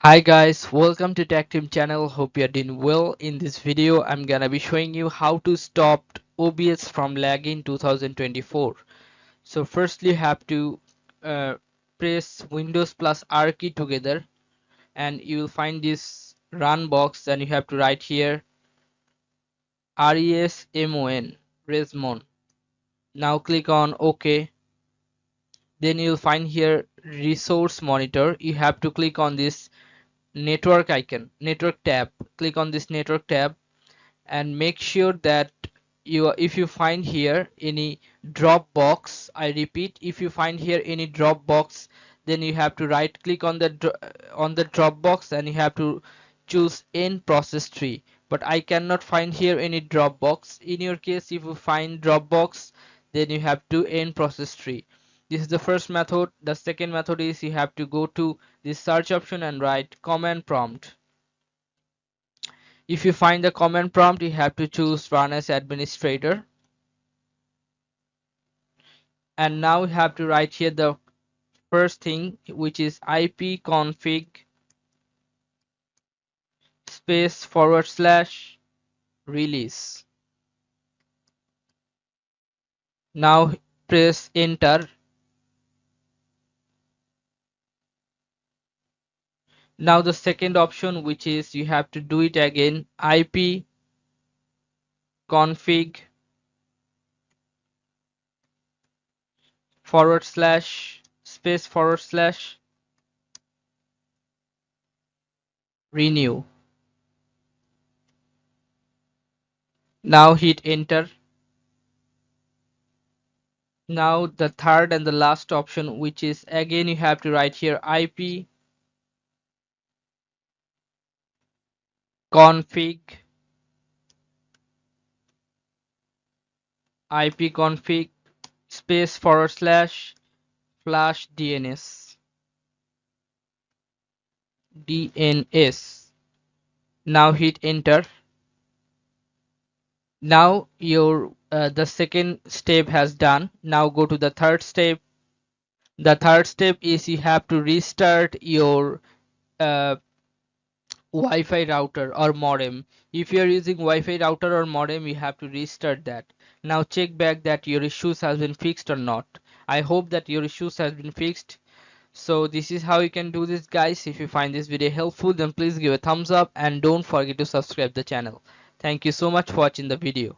Hi guys, welcome to Tactim channel. Hope you're doing well. In this video, I'm gonna be showing you how to stop OBS from lagging 2024. So firstly, you have to uh, press Windows plus R key together, and you will find this run box. And you have to write here RESMON, Resmon. Now click on OK. Then you'll find here Resource Monitor. You have to click on this network icon, network tab. Click on this network tab and make sure that if you find here any drop box, I repeat, if you find here any drop box, then you have to right click on the drop box and you have to choose end process tree. But I cannot find here any drop box. In your case, if you find drop box, then you have to end process tree. This is the first method. The second method is you have to go to this search option and write command prompt. If you find the command prompt, you have to choose run as administrator. And now you have to write here the first thing, which is ipconfig space / release. Now press enter. Now the second option, which is you have to do it again, ipconfig / space / renew. Now hit enter. Now the third and the last option, which is again you have to write here ipconfig space / flash DNS. Now hit enter. Now your the second step has done. Now go to the third step. The third step is you have to restart your uh, Wi-Fi router or modem. If you are using Wi-Fi router or modem, you have to restart that. Now check back that your issues has been fixed or not. I hope that your issues has been fixed. So this is how you can do this, guys. If you find this video helpful, then please give a thumbs up and don't forget to subscribe the channel. Thank you so much for watching the video.